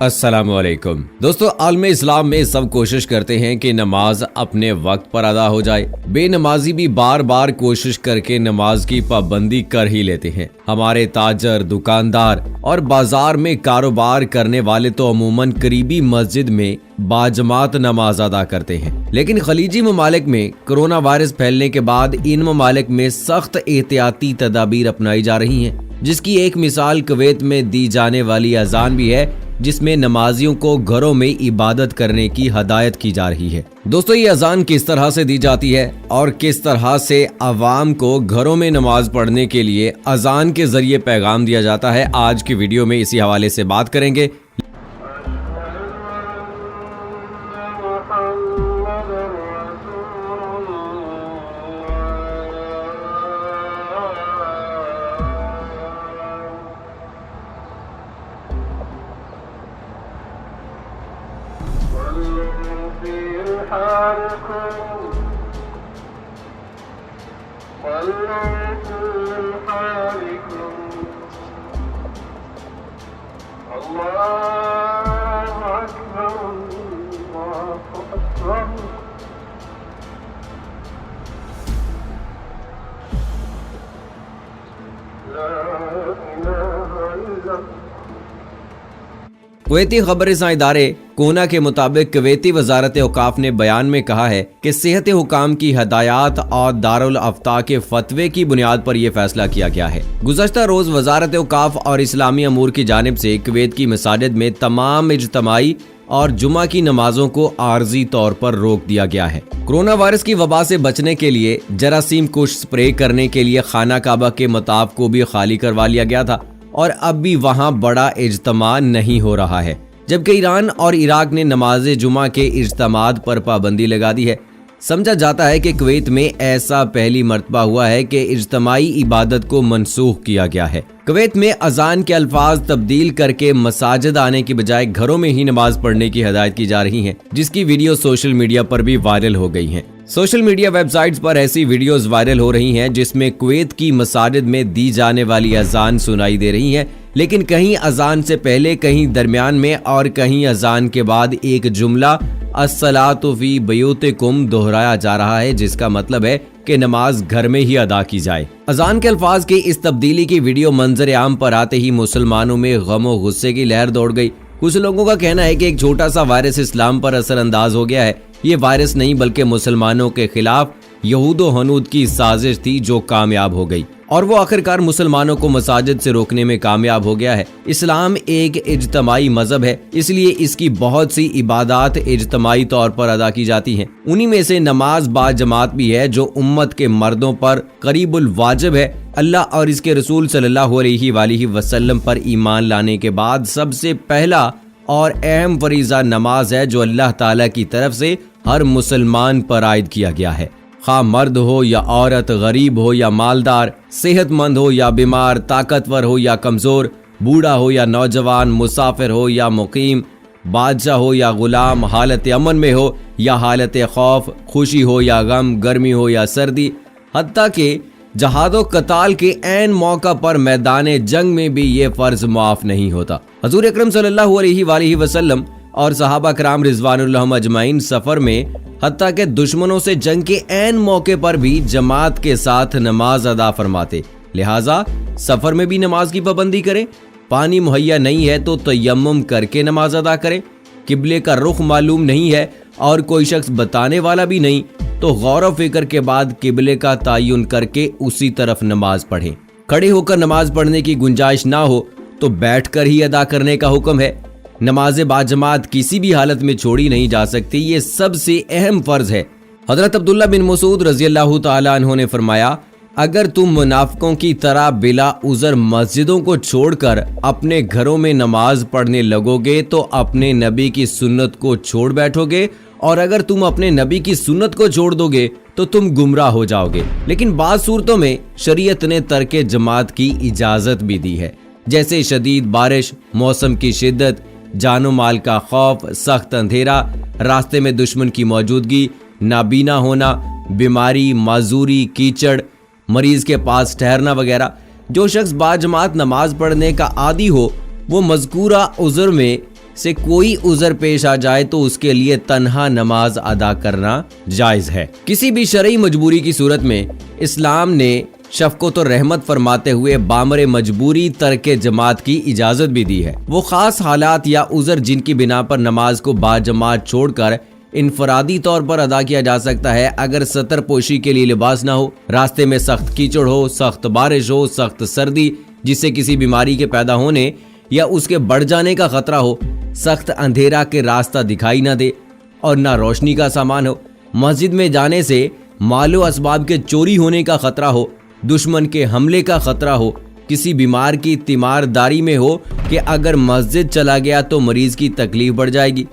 अस्सलाम वालेकुम दोस्तों, आलम इस्लाम में सब कोशिश करते हैं कि नमाज अपने वक्त पर अदा हो जाए। बेनमाजी भी बार बार कोशिश करके नमाज की पाबंदी कर ही लेते हैं। हमारे ताजर, दुकानदार और बाजार में कारोबार करने वाले तो अमूमन करीबी मस्जिद में बाजमात नमाज अदा करते हैं, लेकिन खलीजी ममालिक में कोरोना वायरस फैलने के बाद इन ममालिक में सख्त एहतियाती तदाबीर अपनाई जा रही हैं, जिसकी एक मिसाल कुवैत में दी जाने वाली अजान भी है, जिसमें नमाजियों को घरों में इबादत करने की हदायत की जा रही है। दोस्तों, ये अजान किस तरह से दी जाती है और किस तरह से अवाम को घरों में नमाज पढ़ने के लिए अजान के जरिए पैगाम दिया जाता है, आज की वीडियो में इसी हवाले से बात करेंगे। कुवैती खबरसां इदारे कोना के मुताबिक कुवैती वजारत औकाफ ने बयान में कहा है कि सेहत हुकाम की हदायत और दारुल अफ्ता के फतवे की बुनियाद पर यह फैसला किया गया है। गुज़श्ता रोज वजारत औकाफ और इस्लामी अमूर की जानिब से कुवैत की मसाजिद में तमाम इज्तमाई और जुमा की नमाजों को आर्जी तौर पर रोक दिया गया है। कोरोना वायरस की वबा से बचने के लिए जरासीम कुश स्प्रे करने के लिए खाना काबा के मताफ को भी खाली करवा लिया गया था और अब भी वहां बड़ा इज्तिमा नहीं हो रहा है, जबकि ईरान और इराक ने नमाज जुमा के इज्तिमात पर पाबंदी लगा दी है। समझा जाता है कि कुवैत में ऐसा पहली मर्तबा हुआ है कि इज्तिमाई इबादत को मनसूख किया गया है। कुवैत में अजान के अल्फाज तब्दील करके मसाजिद आने की बजाय घरों में ही नमाज पढ़ने की हदायत की जा रही है, जिसकी वीडियो सोशल मीडिया पर भी वायरल हो गई हैं। सोशल मीडिया वेबसाइट्स पर ऐसी वीडियोस वायरल हो रही हैं जिसमें कुवैत की मसाजिद में दी जाने वाली अजान सुनाई दे रही है, लेकिन कहीं अजान से पहले, कहीं दरमियान में और कहीं अजान के बाद एक जुमला अस्सलातु फी बयूतिकुम दोहराया जा रहा है, जिसका मतलब है कि नमाज घर में ही अदा की जाए। अजान के अल्फाज की इस तब्दीली की वीडियो मंजर आम पर आते ही मुसलमानों में गम और गुस्से की लहर दौड़ गई। कुछ लोगों का कहना है कि एक छोटा सा वायरस इस्लाम पर असर अंदाज हो गया है। ये वायरस नहीं बल्कि मुसलमानों के खिलाफ यहूदो हनूद की साजिश थी जो कामयाब हो गई, और वो आखिरकार मुसलमानों को मसाजिद से रोकने में कामयाब हो गया है। इस्लाम एक इज्तमाई मजहब है, इसलिए इसकी बहुत सी इबादत इज्तमाई तौर पर अदा की जाती हैं। उन्हीं में से नमाज बाजमात भी है, जो उम्मत के मर्दों पर करीबुल वाजिब है। अल्लाह और इसके रसूल सल्लल्लाहु अलैहि वसल्लम पर ईमान लाने के बाद सबसे पहला और अहम फरीज़ा नमाज है, जो अल्लाह ताला की तरफ से हर मुसलमान पर आयद किया गया है। खा मर्द हो या औरत, गरीब हो या मालदार, सेहतमंद हो या बीमार, ताकतवर हो या कमजोर, बूढ़ा हो या नौजवान, मुसाफिर हो या मुकीम, बादशाह हो या गुलाम, हालत अमन में हो या हालत खौफ, खुशी हो या गम, गर्मी हो या सर्दी, हत्ता के जहादो कताल के ऐन मौका पर मैदान जंग में भी ये फर्ज मुआफ नहीं होता। हजूर अकरम सल्लल्लाहु अलैहि वसल्लम और सहाबा कराम रिजवानुल्लाह अजमाइन सफर में, हत्ता के दुश्मनों से जंग के ऐन मौके पर भी जमात के साथ नमाज अदा फरमाते। लिहाजा सफर में भी नमाज की पाबंदी करें। पानी मुहैया नहीं है तो तयम्मुम करके नमाज अदा करें। किबले का रुख मालूम नहीं है और कोई शख्स बताने वाला भी नहीं तो गौर व फिक्र के बाद किबले का तायुन करके उसी तरफ नमाज पढ़ें। खड़े होकर नमाज पढ़ने की गुंजाइश ना हो तो बैठकर ही अदा करने का हुक्म है। नमाज बाजमात किसी भी हालत में छोड़ी नहीं जा सकती, ये सबसे अहम फर्ज है। हजरत अब्दुल्ला बिन मसूद रज़ियल्लाहु ताला अन्हु ने फरमाया, अगर तुम मुनाफिकों की तरह बिला उज़र मस्जिदों को छोड़कर अपने घरों में नमाज पढ़ने लगोगे तो अपने नबी की सुन्नत को छोड़ बैठोगे, और अगर तुम अपने नबी की सुन्नत को छोड़ दोगे तो तुम गुमराह हो जाओगे। लेकिन बाज़ सूरतों में शरीयत ने तर्के जमात की इजाज़त भी दी है, जैसे शदीद बारिश, मौसम की शिद्दत, जानो माल का खौफ, सख्त अंधेरा, रास्ते में दुश्मन की मौजूदगी, नाबीना होना, बीमारी, माजूरी, कीचड़, मरीज के पास ठहरना वगैरह। जो शख्स बाजमात नमाज पढ़ने का आदी हो वो मज़कूरा उज़र में से कोई उज़र पेश आ जाए तो उसके लिए तन्हा नमाज अदा करना जायज है। किसी भी शरई मजबूरी की सूरत में इस्लाम ने शफकत और रहमत फरमाते हुए बामरे मजबूरी तर्के जमात की इजाजत भी दी है। वो खास हालात या उज़र जिनकी बिना पर नमाज को बाजमात छोड़कर इनफरादी तौर पर अदा किया जा सकता है, अगर सतर पोशी के लिए लिबास ना हो, रास्ते में सख्त कीचड़ हो, सख्त बारिश हो, सख्त सर्दी जिससे किसी बीमारी के पैदा होने या उसके बढ़ जाने का खतरा हो, सख्त अंधेरा के रास्ता दिखाई ना दे और ना रोशनी का सामान हो, मस्जिद में जाने से मालो असबाब के चोरी होने का खतरा हो, दुश्मन के हमले का खतरा हो, किसी बीमार की तीमारदारी में हो कि अगर मस्जिद चला गया तो मरीज की तकलीफ बढ़ जाएगी,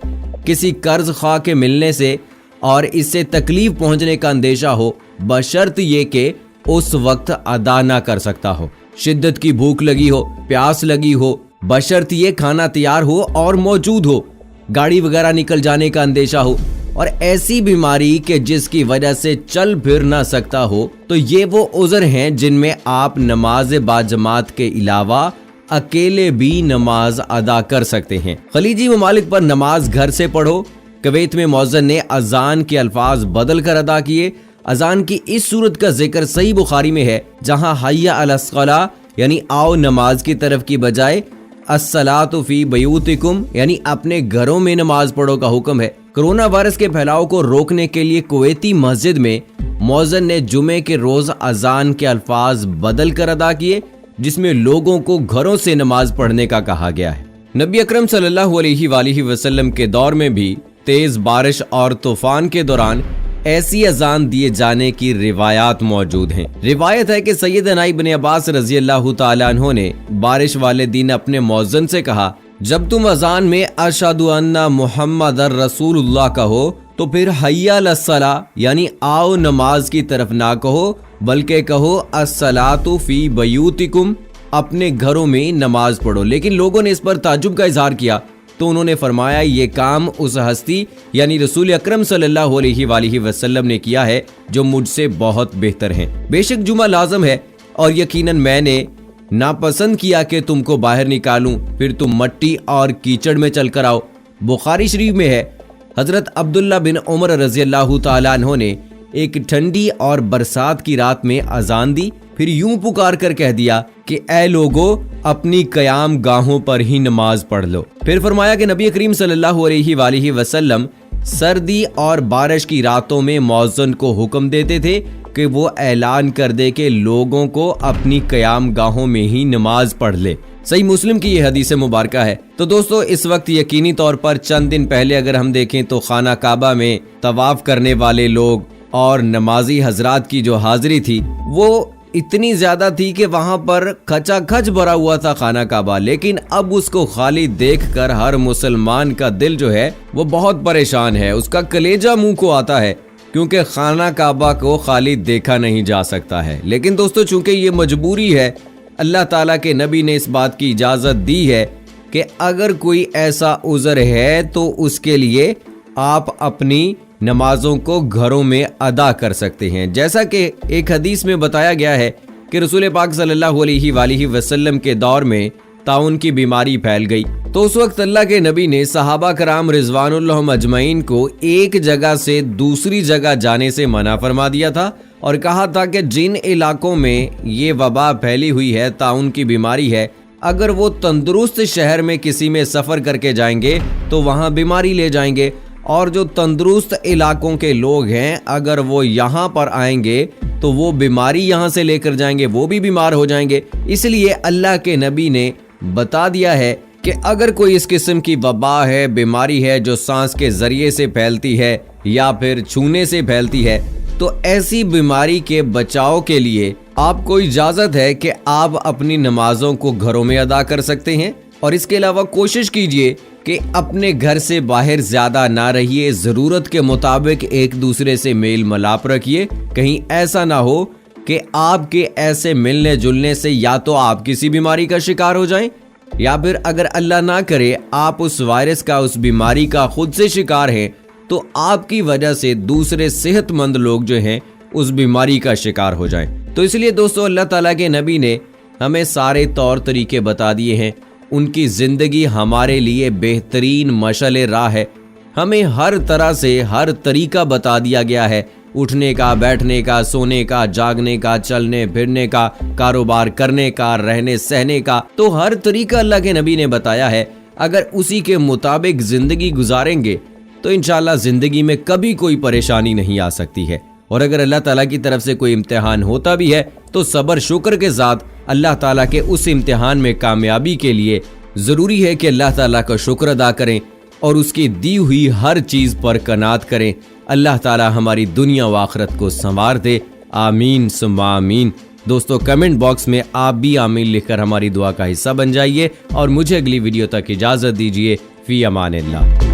किसी कर्ज ख्वाह के मिलने से और इससे तकलीफ पहुंचने का अंदेशा हो, बशर्त ये कि उस वक्त अदा ना कर सकता हो, शिद्दत की भूख लगी हो, प्यास लगी हो, बशर्त ये खाना तैयार हो और मौजूद हो, गाड़ी वगैरह निकल जाने का अंदेशा हो और ऐसी बीमारी के जिसकी वजह से चल फिर ना सकता हो, तो ये वो उज़र हैं जिनमें आप नमाज बाजमात के अलावा अकेले भी नमाज अदा कर सकते हैं। खलीजी ममालिक पर नमाज घर से पढ़ो। कुवैत में मौज़िन ने अजान के अल्फाज बदल कर अदा किए। अजान की इस सूरत का जिक्र सही बुखारी में है, जहां हय्या अलस्सला यानी आओ नमाज की तरफ की बजाय अस्सलातु फी बयूतिकुम यानी अपने घरों में नमाज पढ़ो का हुक्म है। कोरोना वायरस के फैलाव को रोकने के लिए कुवैती मस्जिद में मौज़िन ने जुमे के रोज अजान के अल्फाज बदल कर अदा किए, जिसमें लोगों को घरों से नमाज पढ़ने का कहा गया है। नबी अकरम सल्लल्लाहु अलैहि वसल्लम के दौर में भी तेज बारिश और तूफान के दौरान ऐसी अजान दिए जाने की रिवायात मौजूद हैं। रिवायत है कि सैयदना इब्न अब्बास रज़ी अल्लाह तआला अन्हु ने बारिश वाले दिन अपने मौज़िन से कहा, जब तुम अजान में अशहदु अन्ना मुहम्मदर रसूलुल्लाह कहो तो फिर हय्या अलस्सला यानी आओ नमाज की तरफ ना कहो, बल्कि कहो अस्सलातु फी बयूतिकुम अपने घरों में नमाज पढ़ो। लेकिन लोगों ने इस पर ताज्जुब का इजहार किया तो उन्होंने फरमाया, ये काम उस हस्ती यानी रसूल अकरम सल्लल्लाहु अलैहि वसल्लम ने किया है जो मुझसे बहुत बेहतर हैं। बेशक जुमा लाजम है और यकीनन मैंने नापसंद किया कि तुमको बाहर निकालूं, फिर तुम मट्टी और कीचड़ में चलकर आओ। बुखारी शरीफ में है, हजरत अब्दुल्ला बिन उमर रज़ी अल्लाह तआला अन्हु ने एक ठंडी और बरसात की रात में अजान दी, फिर यूं पुकार कर कह दिया कि ऐ लोगो अपनी कयाम गाहों पर ही नमाज पढ़ लो। फिर फरमाया कि नबी करीम सल्लल्लाहु अलैहि वसल्लम सर्दी और बारिश की रातों में मौज़िन को हुक्म देते थे कि वो ऐलान कर दे कि लोगों को अपनी कयाम गाहों में ही नमाज पढ़ ले। सही मुस्लिम की ये हदीस मुबारक है। तो दोस्तों, इस वक्त यकीनी तौर पर चंद दिन पहले अगर हम देखें तो खाना काबा में तवाफ करने वाले लोग और नमाजी हजरात की जो हाजिरी थी वो इतनी ज्यादा थी कि वहां पर खचाखच भरा हुआ था खाना काबा। लेकिन अब उसको खाली देखकर हर मुसलमान का दिल जो है वो बहुत परेशान है, उसका कलेजा मुंह को आता है, क्योंकि खाना काबा को खाली देखा नहीं जा सकता है। लेकिन दोस्तों, चूंकि ये मजबूरी है, अल्लाह ताला के नबी ने इस बात की इजाजत दी है कि अगर कोई ऐसा उज़र है तो उसके लिए आप अपनी नमाजों को घरों में अदा कर सकते हैं। जैसा कि एक हदीस में बताया गया है कि रसूल पाक सल्लल्लाहु अलैहि वसल्लम के दौर में ताउन की बीमारी फैल गई, तो उस वक्त अल्लाह के नबी ने सहाबा कराम रिजवानुल्लाह अजमईन को एक जगह से दूसरी जगह जाने से मना फरमा दिया था और कहा था कि जिन इलाकों में ये वबा फैली हुई है, ताउन की बीमारी है, अगर वो तंदुरुस्त शहर में किसी में सफ़र करके जाएंगे तो वहाँ बीमारी ले जाएंगे, और जो तंदुरुस्त इलाकों के लोग हैं अगर वो यहाँ पर आएंगे तो वो बीमारी यहाँ से लेकर जाएंगे, वो भी बीमार हो जाएंगे। इसलिए अल्लाह के नबी ने बता दिया है कि अगर कोई इस किस्म की वबा है, बीमारी है जो सांस के जरिए से फैलती है या फिर छूने से फैलती है, तो ऐसी बीमारी के बचाव के लिए आपको इजाजत है कि आप अपनी नमाजों को घरों में अदा कर सकते हैं। और इसके अलावा कोशिश कीजिए कि अपने घर से बाहर ज्यादा ना रहिए, जरूरत के मुताबिक एक दूसरे से मेल मिलाप रखिए। कहीं ऐसा ना हो कि आपके ऐसे मिलने जुलने से या तो आप किसी बीमारी का शिकार हो जाएं, या फिर अगर अल्लाह ना करे आप उस वायरस का, उस बीमारी का खुद से शिकार हैं, तो आपकी वजह से दूसरे सेहतमंद लोग जो हैं उस बीमारी का शिकार हो जाएं। तो इसलिए दोस्तों, अल्लाह ताला के नबी ने हमें सारे तौर तरीके बता दिए हैं ان کی زندگی ہمارے لیے بہترین مشعل راہ ہے۔ ہمیں ہر طرح سے ہر طریقہ بتا دیا گیا ہے، اٹھنے کا، بیٹھنے کا، سونے کا، جاگنے کا، چلنے پھرنے کا، کاروبار کرنے کا، رہنے سہنے کا، تو ہر طریقہ اللہ کے نبی نے بتایا ہے۔ اگر اسی کے مطابق زندگی گزاریں گے تو انشاءاللہ زندگی میں کبھی کوئی پریشانی نہیں آ سکتی ہے۔ اور اگر اللہ تعالیٰ کی طرف سے کوئی امتحان ہوتا بھی ہے تو صبر شکر کے ساتھ اللہ تعالیٰ کے اس امتحان میں کامیابی کے لیے ضروری ہے کہ اللہ تعالیٰ کا شکر ادا کریں اور اس کی دی ہوئی ہر چیز پر قناعت کریں۔ اللہ تعالیٰ ہماری دنیا و آخرت کو سنوار دے، آمین ثم آمین۔ دوستو کمنٹ باکس میں آپ بھی آمین لکھ کر ہماری دعا کا حصہ بن جائیے اور مجھے اگلی ویڈیو تک اجازت دیجیے۔ فی امان اللہ۔